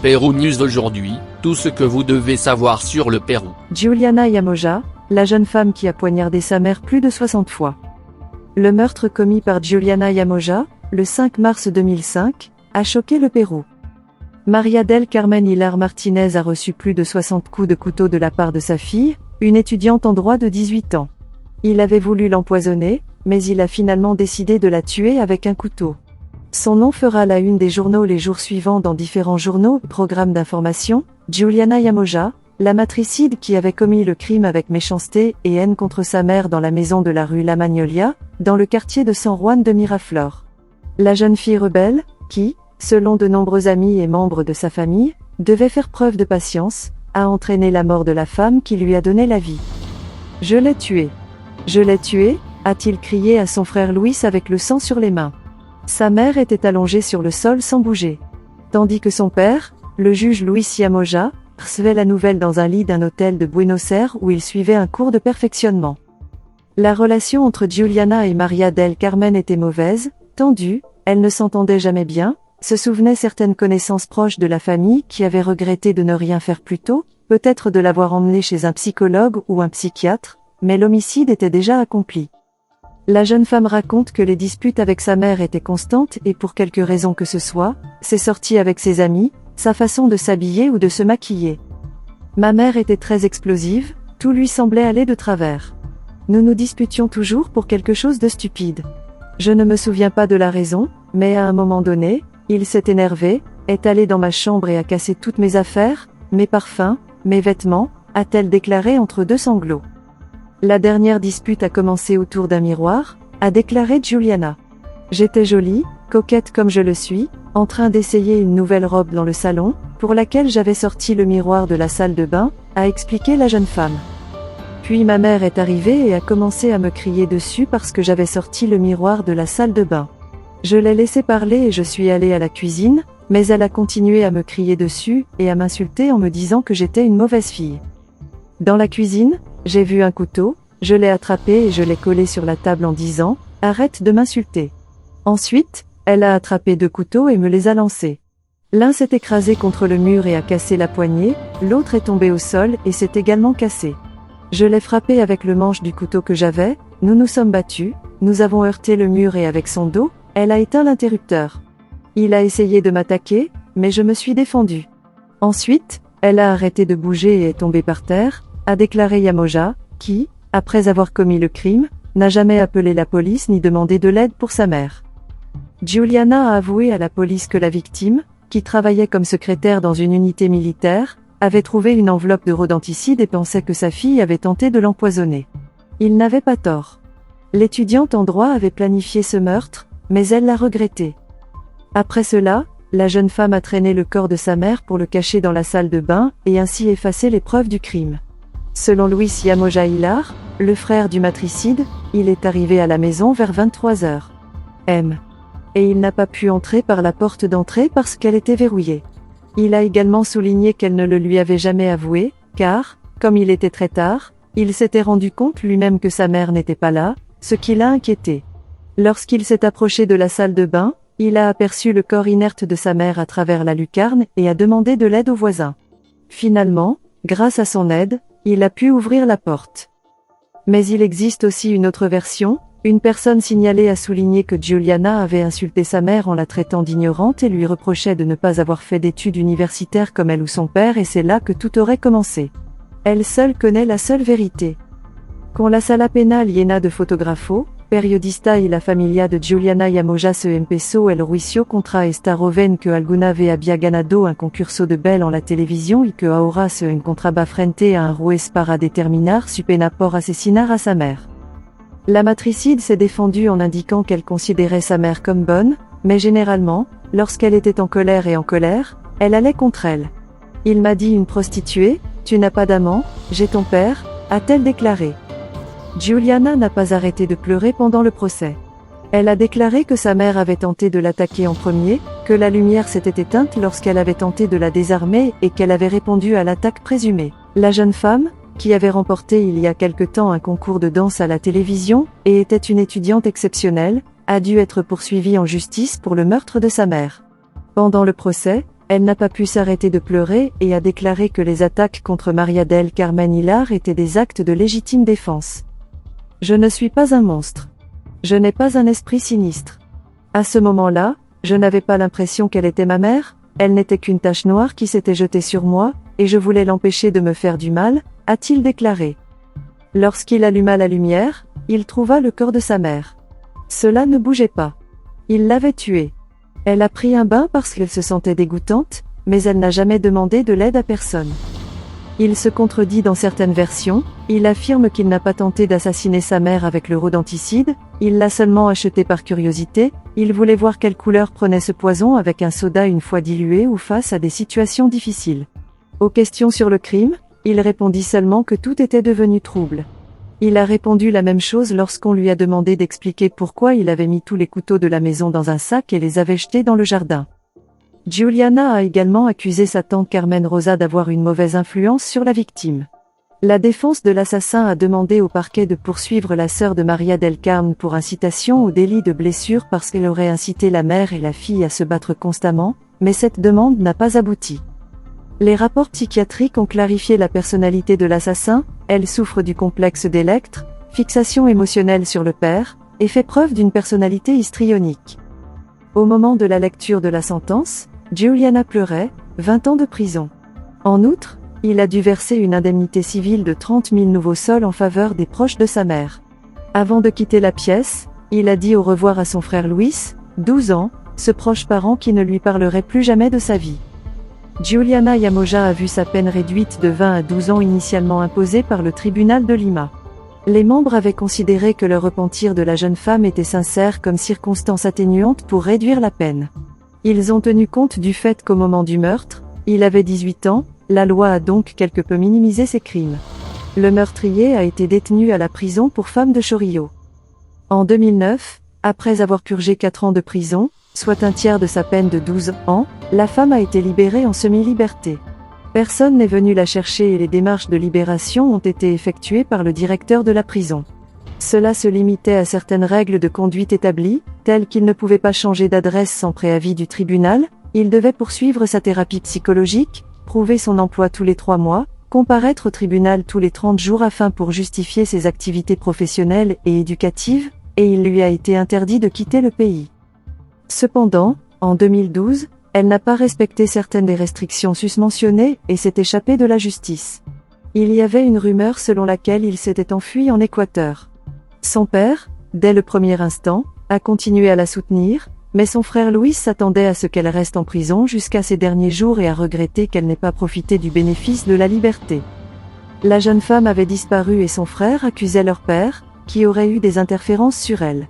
Pérou News aujourd'hui, tout ce que vous devez savoir sur le Pérou. Giuliana Yamoja, la jeune femme qui a poignardé sa mère plus de 60 fois. Le meurtre commis par Giuliana Yamoja, le 5 mars 2005, a choqué le Pérou. María del Carmen Hilar Martínez a reçu plus de 60 coups de couteau de la part de sa fille, une étudiante en droit de 18 ans. Il avait voulu l'empoisonner, mais il a finalement décidé de la tuer avec un couteau. Son nom fera la une des journaux les jours suivants dans différents journaux, programmes d'information. Giuliana Yamoja, la matricide qui avait commis le crime avec méchanceté et haine contre sa mère dans la maison de la rue La Magnolia, dans le quartier de San Juan de Miraflores. La jeune fille rebelle, qui, selon de nombreux amis et membres de sa famille, devait faire preuve de patience, a entraîné la mort de la femme qui lui a donné la vie. « Je l'ai tué. Je l'ai tué », a-t-il crié à son frère Luis avec le sang sur les mains. Sa mère était allongée sur le sol sans bouger. Tandis que son père, le juge Luis Yamoja, recevait la nouvelle dans un lit d'un hôtel de Buenos Aires où il suivait un cours de perfectionnement. La relation entre Giuliana et María del Carmen était mauvaise, tendue, elles ne s'entendaient jamais bien, se souvenaient certaines connaissances proches de la famille qui avaient regretté de ne rien faire plus tôt, peut-être de l'avoir emmenée chez un psychologue ou un psychiatre, mais l'homicide était déjà accompli. La jeune femme raconte que les disputes avec sa mère étaient constantes et pour quelque raison que ce soit, ses sorties avec ses amis, sa façon de s'habiller ou de se maquiller. Ma mère était très explosive, tout lui semblait aller de travers. Nous nous disputions toujours pour quelque chose de stupide. Je ne me souviens pas de la raison, mais à un moment donné, il s'est énervé, est allé dans ma chambre et a cassé toutes mes affaires, mes parfums, mes vêtements, a-t-elle déclaré entre deux sanglots. La dernière dispute a commencé autour d'un miroir, a déclaré Giuliana. J'étais jolie, coquette comme je le suis, en train d'essayer une nouvelle robe dans le salon, pour laquelle j'avais sorti le miroir de la salle de bain, a expliqué la jeune femme. Puis ma mère est arrivée et a commencé à me crier dessus parce que j'avais sorti le miroir de la salle de bain. Je l'ai laissé parler et je suis allée à la cuisine, mais elle a continué à me crier dessus et à m'insulter en me disant que j'étais une mauvaise fille. Dans la cuisine, j'ai vu un couteau, je l'ai attrapé et je l'ai collé sur la table en disant « Arrête de m'insulter ». Ensuite, elle a attrapé 2 couteaux et me les a lancés. L'un s'est écrasé contre le mur et a cassé la poignée, l'autre est tombé au sol et s'est également cassé. Je l'ai frappé avec le manche du couteau que j'avais, nous nous sommes battus, nous avons heurté le mur et avec son dos, elle a éteint l'interrupteur. Il a essayé de m'attaquer, mais je me suis défendue. Ensuite, elle a arrêté de bouger et est tombée par terre, a déclaré Yamoja, qui, après avoir commis le crime, n'a jamais appelé la police ni demandé de l'aide pour sa mère. Giuliana a avoué à la police que la victime, qui travaillait comme secrétaire dans une unité militaire, avait trouvé une enveloppe de rodenticide et pensait que sa fille avait tenté de l'empoisonner. Il n'avait pas tort. L'étudiante en droit avait planifié ce meurtre, mais elle l'a regretté. Après cela, la jeune femme a traîné le corps de sa mère pour le cacher dans la salle de bain et ainsi effacer les preuves du crime. Selon Luis Yamoja Hilar, le frère du matricide, il est arrivé à la maison vers 23h. Et il n'a pas pu entrer par la porte d'entrée parce qu'elle était verrouillée. Il a également souligné qu'elle ne le lui avait jamais avoué, car, comme il était très tard, il s'était rendu compte lui-même que sa mère n'était pas là, ce qui l'a inquiété. Lorsqu'il s'est approché de la salle de bain, il a aperçu le corps inerte de sa mère à travers la lucarne et a demandé de l'aide aux voisins. Finalement, grâce à son aide, il a pu ouvrir la porte. Mais il existe aussi une autre version, une personne signalée a souligné que Giuliana avait insulté sa mère en la traitant d'ignorante et lui reprochait de ne pas avoir fait d'études universitaires comme elle ou son père et c'est là que tout aurait commencé. Elle seule connaît la seule vérité. Con la sala penal llena de fotógrafos, periodista y la familia de Giuliana Yamoja se empezó el juicio contra esta joven que alguna vez había ganado un concurso de belle en la televisión y que ahora se encontraba frente a un juez para determinar su pena por asesinar a sa mère. La matricide s'est défendue en indiquant qu'elle considérait sa mère comme bonne, mais généralement, lorsqu'elle était en colère, elle allait contre elle. Il m'a dit une prostituée, tu n'as pas d'amant, j'ai ton père, a-t-elle déclaré. Giuliana n'a pas arrêté de pleurer pendant le procès. Elle a déclaré que sa mère avait tenté de l'attaquer en premier, que la lumière s'était éteinte lorsqu'elle avait tenté de la désarmer et qu'elle avait répondu à l'attaque présumée. La jeune femme, qui avait remporté il y a quelque temps un concours de danse à la télévision, et était une étudiante exceptionnelle, a dû être poursuivie en justice pour le meurtre de sa mère. Pendant le procès, Elle n'a pas pu s'arrêter de pleurer et a déclaré que les attaques contre María del Carmen Hilar étaient des actes de légitime défense. Je ne suis pas un monstre. Je n'ai pas un esprit sinistre. À ce moment-là, je n'avais pas l'impression qu'elle était ma mère, elle n'était qu'une tache noire qui s'était jetée sur moi, et je voulais l'empêcher de me faire du mal, a-t-il déclaré. Lorsqu'il alluma la lumière, il trouva le corps de sa mère. Cela ne bougeait pas. Il l'avait tuée. Elle a pris un bain parce qu'elle se sentait dégoûtante, mais elle n'a jamais demandé de l'aide à personne. Il se contredit dans certaines versions, il affirme qu'il n'a pas tenté d'assassiner sa mère avec le rodenticide, il l'a seulement acheté par curiosité, il voulait voir quelle couleur prenait ce poison avec un soda une fois dilué ou face à des situations difficiles. Aux questions sur le crime, il répondit seulement que tout était devenu trouble. Il a répondu la même chose lorsqu'on lui a demandé d'expliquer pourquoi il avait mis tous les couteaux de la maison dans un sac et les avait jetés dans le jardin. Giuliana a également accusé sa tante Carmen Rosa d'avoir une mauvaise influence sur la victime. La défense de l'assassin a demandé au parquet de poursuivre la sœur de María del Carmen pour incitation au délit de blessure parce qu'elle aurait incité la mère et la fille à se battre constamment, mais cette demande n'a pas abouti. Les rapports psychiatriques ont clarifié la personnalité de l'assassin, elle souffre du complexe d'Electre, fixation émotionnelle sur le père, et fait preuve d'une personnalité histrionique. Au moment de la lecture de la sentence, Giuliana pleurait, 20 ans de prison. En outre, il a dû verser une indemnité civile de 30 000 nouveaux sols en faveur des proches de sa mère. Avant de quitter la pièce, il a dit au revoir à son frère Luis, 12 ans, ce proche parent qui ne lui parlerait plus jamais de sa vie. Giuliana Yamoja a vu sa peine réduite de 20 à 12 ans initialement imposée par le tribunal de Lima. Les membres avaient considéré que le repentir de la jeune femme était sincère comme circonstance atténuante pour réduire la peine. Ils ont tenu compte du fait qu'au moment du meurtre, il avait 18 ans, la loi a donc quelque peu minimisé ses crimes. Le meurtrier a été détenu à la prison pour femmes de Chorillo. En 2009, après avoir purgé 4 ans de prison, soit un tiers de sa peine de 12 ans, la femme a été libérée en semi-liberté. Personne n'est venu la chercher et les démarches de libération ont été effectuées par le directeur de la prison. Cela se limitait à certaines règles de conduite établies, telles qu'il ne pouvait pas changer d'adresse sans préavis du tribunal, il devait poursuivre sa thérapie psychologique, prouver son emploi tous les 3 mois, comparaître au tribunal tous les 30 jours afin pour justifier ses activités professionnelles et éducatives, et il lui a été interdit de quitter le pays. Cependant, en 2012, elle n'a pas respecté certaines des restrictions susmentionnées et s'est échappée de la justice. Il y avait une rumeur selon laquelle il s'était enfui en Équateur. Son père, dès le premier instant, a continué à la soutenir, mais son frère Luis s'attendait à ce qu'elle reste en prison jusqu'à ses derniers jours et a regretté qu'elle n'ait pas profité du bénéfice de la liberté. La jeune femme avait disparu et son frère accusait leur père, qui aurait eu des interférences sur elle.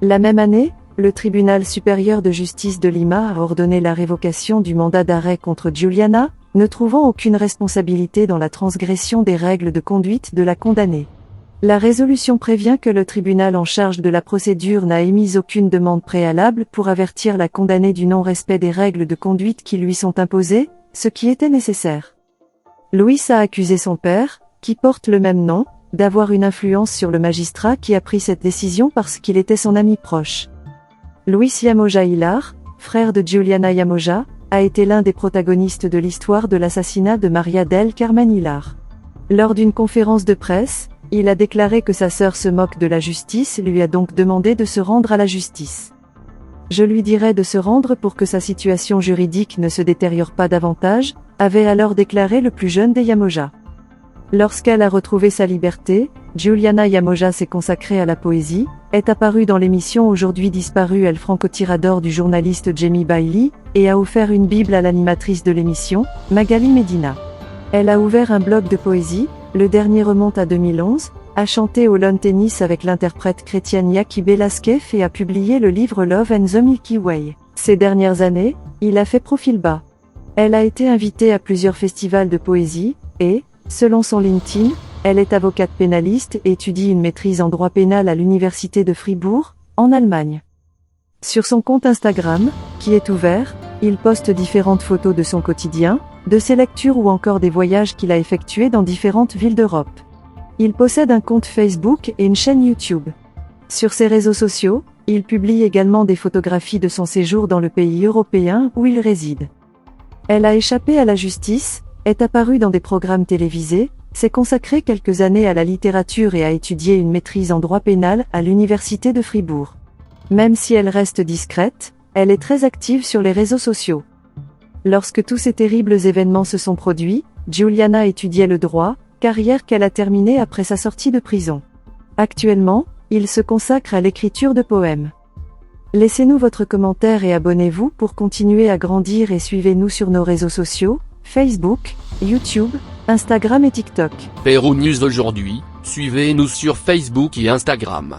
La même année, le tribunal supérieur de justice de Lima a ordonné la révocation du mandat d'arrêt contre Giuliana, ne trouvant aucune responsabilité dans la transgression des règles de conduite de la condamnée. La résolution prévient que le tribunal en charge de la procédure n'a émis aucune demande préalable pour avertir la condamnée du non-respect des règles de conduite qui lui sont imposées, ce qui était nécessaire. Luis a accusé son père, qui porte le même nom, d'avoir une influence sur le magistrat qui a pris cette décision parce qu'il était son ami proche. Luis Yamoja Hilar, frère de Giuliana Yamoja, a été l'un des protagonistes de l'histoire de l'assassinat de María del Carmen Hilar. Lors d'une conférence de presse, il a déclaré que sa sœur se moque de la justice et lui a donc demandé de se rendre à la justice. Je lui dirais de se rendre pour que sa situation juridique ne se détériore pas davantage, avait alors déclaré le plus jeune des Yamoja. Lorsqu'elle a retrouvé sa liberté, Giuliana Yamoja s'est consacrée à la poésie, est apparue dans l'émission Aujourd'hui disparue El francotirador du journaliste Jamie Bailey, et a offert une Bible à l'animatrice de l'émission, Magali Medina. Elle a ouvert un blog de poésie, le dernier remonte à 2011, a chanté au lawn tennis avec l'interprète chrétienne Yaki Velasquez et a publié le livre Love and the Milky Way. Ces dernières années, il a fait profil bas. Elle a été invitée à plusieurs festivals de poésie, et, selon son LinkedIn, elle est avocate pénaliste et étudie une maîtrise en droit pénal à l'université de Fribourg, en Allemagne. Sur son compte Instagram, qui est ouvert, il poste différentes photos de son quotidien, de ses lectures ou encore des voyages qu'il a effectués dans différentes villes d'Europe. Il possède un compte Facebook et une chaîne YouTube. Sur ses réseaux sociaux, il publie également des photographies de son séjour dans le pays européen où il réside. Elle a échappé à la justice, est apparue dans des programmes télévisés, s'est consacrée quelques années à la littérature et a étudié une maîtrise en droit pénal à l'université de Fribourg. Même si elle reste discrète, elle est très active sur les réseaux sociaux. Lorsque tous ces terribles événements se sont produits, Giuliana étudiait le droit, carrière qu'elle a terminée après sa sortie de prison. Actuellement, il se consacre à l'écriture de poèmes. Laissez-nous votre commentaire et abonnez-vous pour continuer à grandir et suivez-nous sur nos réseaux sociaux, Facebook, YouTube, Instagram et TikTok. Pérou News aujourd'hui, suivez-nous sur Facebook et Instagram.